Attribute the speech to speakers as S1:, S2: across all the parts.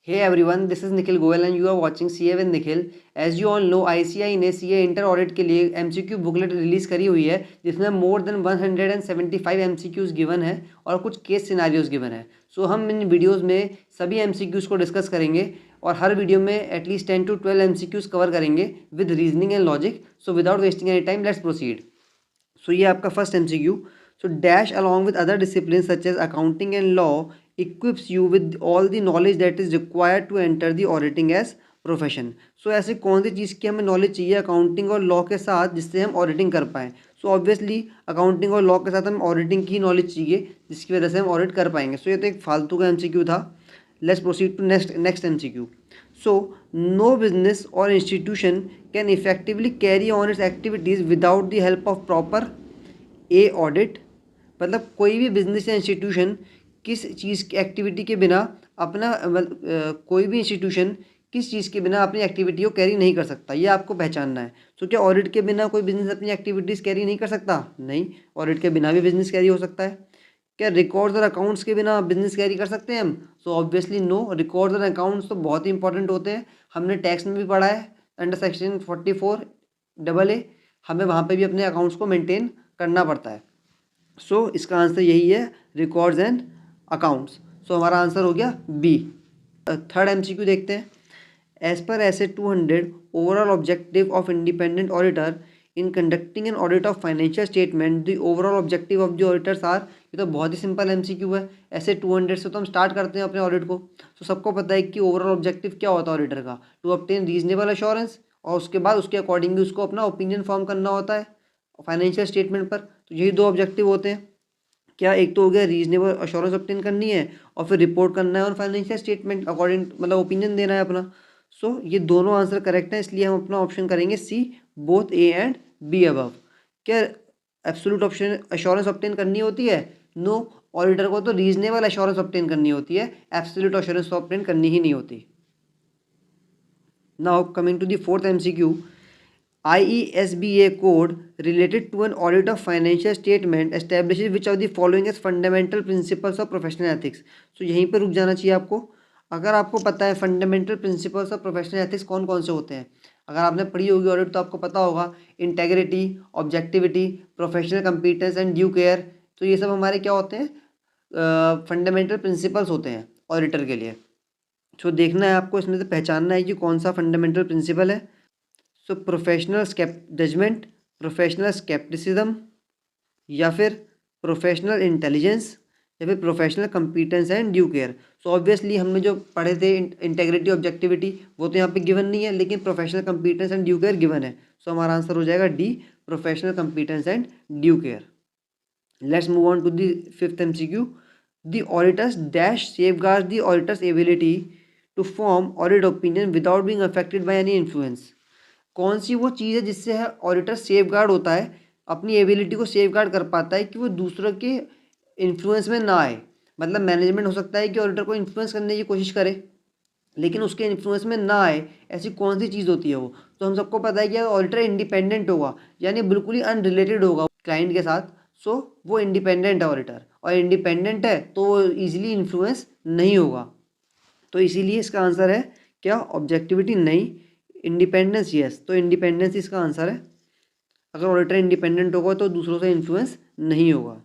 S1: Hey everyone, this is Nikhil Goyal and you are watching CA with Nikhil. As you all know, ICAI ने CA inter audit के लिए MCQ booklet release करी हुई है जिसमें more than 175 MCQs given है और कुछ केस सिनारियोज गिवन है. सो हम इन वीडियोस में सभी MCQs को डिस्कस करेंगे और हर वीडियो में एटलीस्ट 10 to 12 MCQs कवर करेंगे with reasoning and logic. So without wasting any time let's proceed. So ये आपका first MCQ. So dash along with other discipline such as accounting and law equips you with all the knowledge that is required to enter the auditing as profession. So ऐसे कौन सी चीज़ की हमें knowledge चाहिए accounting और law के साथ जिससे हम ऑडिटिंग कर पाएँ. सो ऑब्वियसली अकाउंटिंग और लॉ के साथ हमें ऑडिटिंग की नॉलेज चाहिए जिसकी वजह से हम ऑडिट कर पाएंगे. सो ये तो एक फालतू का MCQ था. Let's proceed to next MCQ. So no business or institution can effectively carry on its activities without the help of proper audit. मतलब कोई भी बिजनेस या इंस्टीट्यूशन किस चीज़ की एक्टिविटी के बिना अपना कोई भी इंस्टीट्यूशन किस चीज़ के बिना अपनी एक्टिविटी को कैरी नहीं कर सकता, ये आपको पहचानना है. तो क्या ऑडिट के बिना कोई बिजनेस अपनी एक्टिविटीज़ कैरी नहीं कर सकता? नहीं, ऑडिट के बिना भी बिजनेस कैरी हो सकता है. क्या रिकॉर्ड्स और अकाउंट्स के बिना बिजनेस कैरी कर सकते हैं हम? So obviously no. रिकॉर्ड्स और अकाउंट्स तो बहुत ही इंपॉर्टेंट होते हैं. हमने टैक्स में भी पढ़ा है अंडर सेक्शन 44AA. हमें वहाँ पर भी अपने अकाउंट्स को मेनटेन करना पड़ता है. सो इसका आंसर यही है, रिकॉर्ड्स एंड अकाउंट्स. सो हमारा आंसर हो गया बी. थर्ड MCQ देखते हैं. एज पर ऐसे 200 overall objective of independent auditor in conducting an audit of financial statement the overall objective of the auditors are. ये तो बहुत ही सिंपल MCQ है. ऐसे 200 से तो हम स्टार्ट करते हैं अपने ऑडिट को. तो सबको पता है कि ओवरऑल ऑब्जेक्टिव क्या होता है ऑडिटर का, टू ऑब्टेन रीजनेबल अश्योरेंस, और उसके बाद उसके अकॉर्डिंगली उसको अपना ओपिनियन फॉर्म करना होता है फाइनेंशियल स्टेटमेंट पर. तो यही दो ऑब्जेक्टिव होते हैं. क्या एक तो हो गया रीजनेबल अश्योरेंस ऑब्टेन करनी है और फिर रिपोर्ट करना है और फाइनेंशियल स्टेटमेंट अकॉर्डिंग मतलब ओपिनियन देना है अपना. सो ये दोनों आंसर करेक्ट है, इसलिए हम अपना ऑप्शन करेंगे C, both A and B above. क्या एब्सोल्यूट ऑप्शन अश्योरेंस ऑब्टेन करनी होती है? नो. ऑडिटर को तो रीजनेबल अश्योरेंस ऑब्टेन करनी होती है, एब्सोल्यूट अश्योरेंस ऑब्टेन करनी ही नहीं होती. Now coming to the fourth MCQ. IESBA code related to an audit of financial statement establishes which of the following as fundamental principles of professional ethics. So यहीं पर रुक जाना चाहिए आपको. अगर आपको पता है fundamental principles of professional ethics कौन कौन से होते हैं, अगर आपने पढ़ी होगी ऑडिट तो आपको पता होगा integrity, objectivity, professional competence and due care. तो ये सब हमारे क्या होते हैं, फंडामेंटल प्रिंसिपल्स होते हैं ऑडिटर के लिए. सो देखना है आपको, इसमें से पहचानना है कि कौन सा फंडामेंटल प्रिंसिपल है. So professional judgement, professional scepticism, या फिर प्रोफेशनल इंटेलिजेंस, या फिर professional competence and due care. So obviously हमने जो पढ़े थे इंटेग्रिटी, ऑब्जेक्टिविटी, वो तो यहाँ पे गिवन नहीं है, लेकिन professional competence and due care given है. सो हमारा आंसर हो जाएगा D, professional competence and due care. Let's move on to the fifth MCQ. The auditor's dash safeguard the auditor's ability to form audit opinion without being affected by any influence. कौन सी वो चीज़ है जिससे auditor safeguard होता है, अपनी ability को safeguard कर पाता है कि वो दूसरों के इन्फ्लुएंस में ना आए. मतलब मैनेजमेंट हो सकता है कि ऑडिटर को इन्फ्लुएंस करने की कोशिश करे लेकिन उसके इन्फ्लुएंस में ना आए, ऐसी कौन सी चीज़ होती है वो. तो हम सबको पता है कि ऑडिटर इंडिपेंडेंट होगा, यानी बिल्कुल ही अनरिलेटेड होगा क्लाइंट के साथ. सो वो इंडिपेंडेंट है ऑडिटर, और इंडिपेंडेंट है तो वो ईजिली इन्फ्लुएंस नहीं होगा. तो इसीलिए इसका आंसर है क्या, ऑब्जेक्टिविटी नहीं, इंडिपेंडेंस यस. तो इंडिपेंडेंस इसका आंसर है. अगर ऑडिटर इंडिपेंडेंट होगा तो दूसरों से इन्फ्लुएंस नहीं होगा.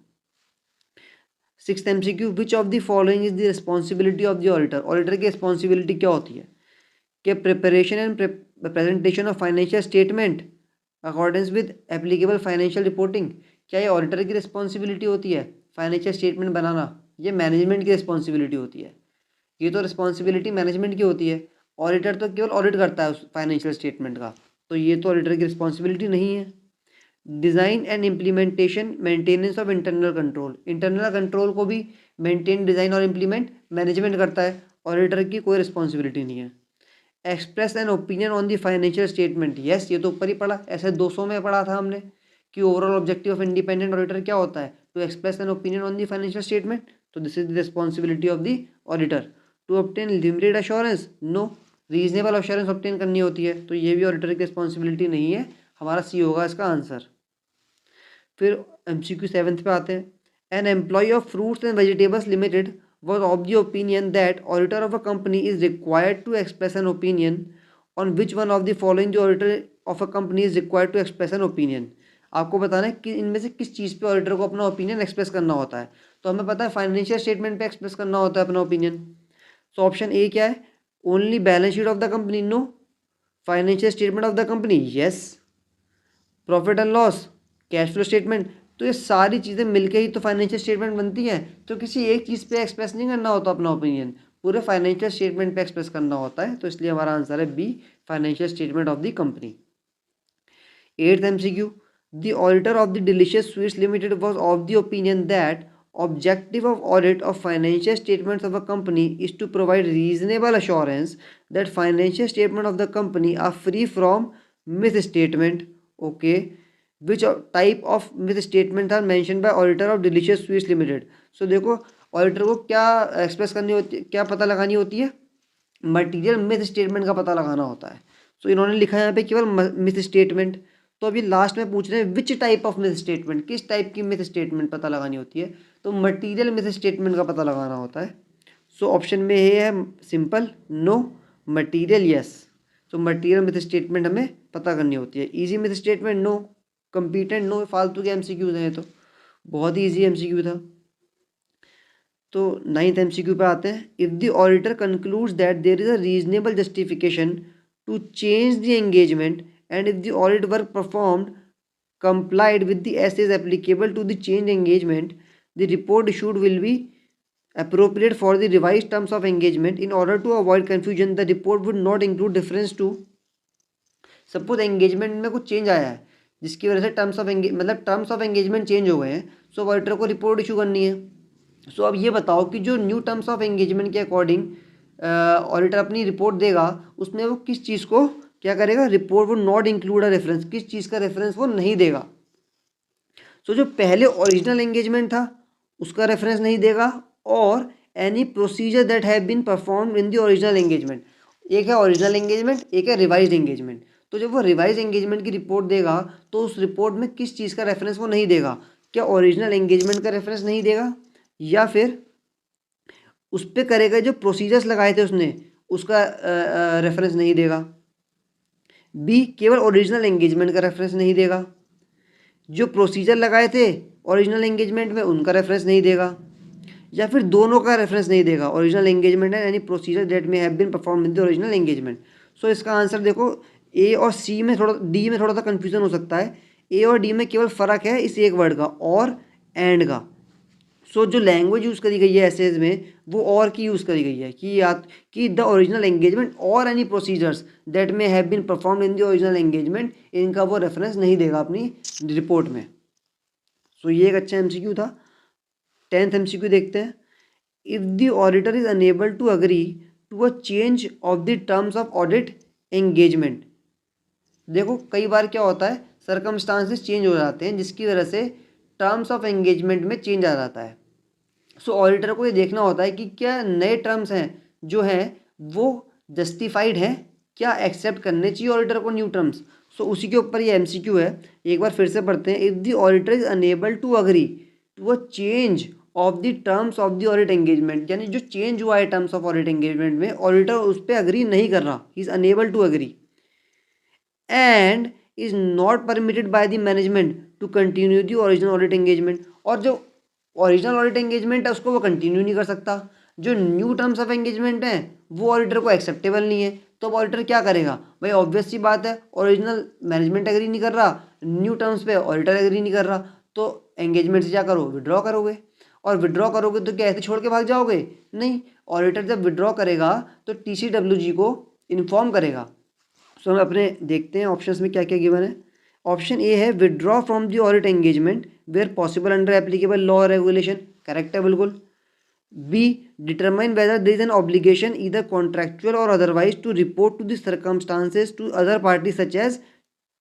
S1: Sixth MCQ. Which of the following is the responsibility of the auditor. Auditor की रिस्पॉन्सिबिलिटी क्या होती है? कि preparation and presentation of financial statement accordance with applicable financial reporting. क्या ये ऑडिटर की रिस्पॉन्सिबिलिटी होती है फाइनेंशियल स्टेटमेंट बनाना? ये मैनेजमेंट की रिस्पॉन्सिबिलिटी होती है. ये तो रिस्पॉन्सिबिलिटी मैनेजमेंट की होती है. ऑडिटर तो केवल ऑडिट करता है उस फाइनेंशियल स्टेटमेंट का, तो ये तो ऑडिटर की रिस्पॉन्सिबिलिटी नहीं है. Design and implementation maintenance of internal control. Internal control को भी मेंटेन, डिज़ाइन और इम्प्लीमेंट मैनेजमेंट करता है, ऑडिटर की कोई रिस्पॉन्सिबिलिटी नहीं है. Express an opinion on the financial statement. Yes, ये तो ऊपर ही पढ़ा, ऐसे 200 में पढ़ा था हमने कि overall objective of independent auditor क्या होता है, to express an opinion on the financial statement. तो this is the responsibility of the auditor. To obtain limited assurance, no, reasonable assurance obtain करनी होती है, तो ये भी ऑडिटर की रिस्पॉन्सिबिलिटी नहीं है. हमारा सी होगा इसका आंसर. फिर MCQ 7th पे आते हैं. An employ of fruits and vegetables limited was of the opinion that auditor of a company is required to express an opinion on which one of the following the auditor of a company is required to express an opinion। आपको बताना है कि इनमें से किस चीज़ पे auditor को अपना ओपिनियन एक्सप्रेस करना होता है। तो हमें पता है फाइनेंशियल स्टेटमेंट पे एक्सप्रेस करना होता है अपना ओपिनियन। सो ऑप्शन ए क्या है, only balance sheet of the company, no. Financial statement of the company, yes. Profit and loss, cash flow statement, तो ये सारी चीज़ें मिलके ही तो फाइनेंशियल स्टेटमेंट बनती हैं। तो किसी एक चीज़ पे एक्सप्रेस नहीं करना होता अपना ओपिनियन, पूरे फाइनेंशियल स्टेटमेंट पे एक्सप्रेस करना होता है। तो इसलिए हमारा आंसर है B, financial statement of the company. 8th MCQ, the auditor of the Delicious Sweets Limited was of the opinion that objective of audit of financial statements of a company is to provide reasonable assurance that financial statements of the company are free from misstatement. Okay, which type of misstatements are mentioned by auditor of Delicious Sweets Limited? So देखो auditor को क्या express करनी होती है, क्या पता लगानी होती है, मटेरियल मिस स्टेटमेंट का पता लगाना होता है। सो इन्होंने लिखा है यहाँ पे केवल मिस स्टेटमेंट। तो अभी लास्ट में पूछ रहे हैं which type of miss statement, किस टाइप की मिस स्टेटमेंट पता लगानी होती है, तो मटेरियल मिस स्टेटमेंट का पता लगाना होता है। सो ऑप्शन में ये है सिंपल नो, मटेरियल यस। तो मटेरियल मिस स्टेटमेंट हमें पता करनी होती है। Easy misstatement no, competent no, फालतू के एमसीक्यूज हैं। तो बहुत ही ईजी एमसीक्यू था। तो 9th MCQ पे आते हैं। If the auditor concludes that there is a reasonable justification to change the engagement and if the audit work performed complied with the essays applicable to the change engagement, the report issued will be appropriate for the revised terms of engagement. In order to avoid confusion, the report would not include reference to, suppose engagement में कुछ change आया है जिसकी वजह से terms of engagement change हो गए हैं। सो ऑडिटर को रिपोर्ट इशू करनी है। सो अब ये बताओ कि जो न्यू टर्म्स ऑफ एंगेजमेंट के अकॉर्डिंग ऑडिटर अपनी रिपोर्ट देगा, उसमें वो किस चीज़ को क्या करेगा, रिपोर्ट वो नॉट इंक्लूड अ रेफरेंस, किस चीज़ का रेफरेंस वो नहीं देगा। सो जो पहले ओरिजिनल एंगेजमेंट था उसका रेफरेंस नहीं देगा, और any procedure that have been performed in the original engagement. एक है ओरिजिनल एंगेजमेंट, एक है रिवाइज एंगेजमेंट। तो जब वो रिवाइज एंगेजमेंट की रिपोर्ट देगा तो उस रिपोर्ट में किस चीज़ का रेफरेंस वो नहीं देगा, क्या ओरिजिनल एंगेजमेंट का रेफरेंस नहीं देगा, या फिर उस पर करेगा जो प्रोसीजर्स लगाए थे उसने उसका रेफरेंस नहीं देगा। बी, केवल ओरिजिनल एंगेजमेंट का रेफरेंस नहीं देगा, जो प्रोसीजर लगाए थे ओरिजिनल एंगेजमेंट में उनका रेफरेंस नहीं देगा, या फिर दोनों का रेफरेंस नहीं देगा, original engagement and any procedure that may have been perform in the original engagement. So इसका आंसर देखो ए और सी में थोड़ा, डी में थोड़ा सा कन्फ्यूजन हो सकता है। ए और डी में केवल फ़र्क है इस एक वर्ड का, और एंड का। सो जो लैंग्वेज यूज़ करी गई है एसेज में वो और की यूज़ करी गई है कि द ओरिजिनल एंगेजमेंट और any procedures that may have been performed in the original engagement, इनका वो रेफरेंस नहीं देगा अपनी रिपोर्ट में। सो ये एक अच्छा एमसीक्यू था। 10th MCQ देखते हैं। If the auditor is unable to agree to a change of the terms of audit engagement. देखो कई बार क्या होता है, सर्कमस्टांसेस चेंज हो जाते हैं जिसकी वजह से टर्म्स ऑफ एंगेजमेंट में चेंज आ जाता है। सो ऑडिटर को ये देखना होता है कि क्या नए टर्म्स हैं जो हैं वो जस्टिफाइड हैं, क्या एक्सेप्ट करने चाहिए ऑडिटर को न्यू टर्म्स। सो उसी के ऊपर ये एमसीक्यू है। एक बार फिर से पढ़ते हैं। If the auditor is unable to agree to a change of the terms of the audit engagement, यानी जो चेंज हुआ है टर्म्स ऑफ ऑडिट एंगेजमेंट में, ऑडिटर उस पर अग्री नहीं कर रहा, he is unable to agree, and is not permitted by the management to continue the original audit engagement. और जो ओरिजिनल ऑडिट एंगेजमेंट है उसको वो कंटिन्यू नहीं कर सकता, जो न्यू टर्म्स ऑफ एंगेजमेंट है वो ऑडिटर को एक्सेप्टेबल नहीं है। तो अब ऑडिटर क्या करेगा भाई, ऑब्वियस सी बात है, ओरिजिनल मैनेजमेंट एग्री नहीं कर रहा, न्यू टर्म्स पे ऑडिटर एग्री नहीं कर रहा, तो एंगेजमेंट से क्या करो, विड्रॉ करोगे। और विड्रॉ करोगे तो क्या ऐसे छोड़ के भाग जाओगे, नहीं। ऑडिटर जब विड्रॉ करेगा तो TCWG को इन्फॉर्म करेगा। सो हम अपने देखते हैं ऑप्शंस में क्या क्या गिवन है। ऑप्शन ए है withdraw from the audit engagement where possible under applicable law or regulation, correct है बिल्कुल। B, determine whether there is an obligation either contractual or otherwise to report to the circumstances to other party such as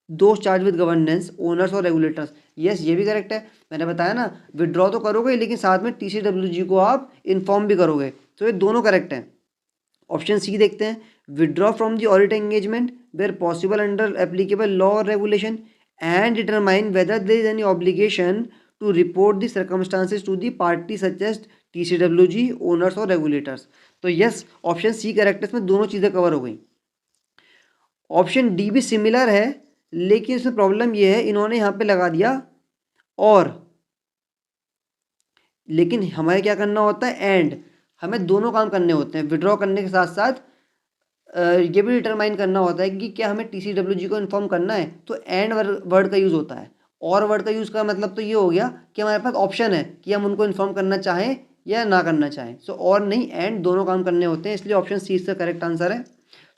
S1: those charged with governance, owners or regulators. Yes, ये भी correct है। मैंने बताया ना, withdraw तो करोगे लेकिन साथ में TCWG को आप इन्फॉर्म भी करोगे, तो ये दोनों करेक्ट हैं। ऑप्शन सी देखते हैं। Withdraw from the audit engagement where possible under applicable law or regulation and determine whether there is any obligation to report the circumstances to the party such as TCWG, owners or regulators. तो yes, option C correct है, इसमें दोनों चीज़ें cover हो गई। Option D भी similar है, लेकिन इसमें प्रॉब्लम ये है, इन्होंने यहाँ पे लगा दिया और, लेकिन हमें क्या करना होता है, एंड। हमें दोनों काम करने होते हैं, विड्रॉ करने के साथ साथ ये भी डिटरमाइन करना होता है कि क्या हमें TCWG को इन्फॉर्म करना है, तो एंड वर्ड का यूज़ होता है। और वर्ड का यूज़ का मतलब तो ये हो गया कि हमारे पास ऑप्शन है कि हम उनको इन्फॉर्म करना चाहें या ना करना चाहें। सो और नहीं, एंड दोनों काम करने होते हैं, इसलिए ऑप्शन सी इसका करेक्ट आंसर है।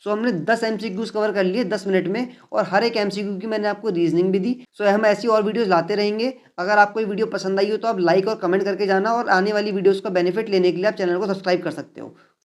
S1: सो हमने 10 MCQs कवर कर लिए 10 मिनट में, और हर एक MCQ की मैंने आपको रीजनिंग भी दी। सो हम ऐसी और वीडियोस लाते रहेंगे। अगर आपको ये वीडियो पसंद आई हो तो आप लाइक और कमेंट करके जाना, और आने वाली वीडियोस का बेनिफिट लेने के लिए आप चैनल को सब्सक्राइब कर सकते हो।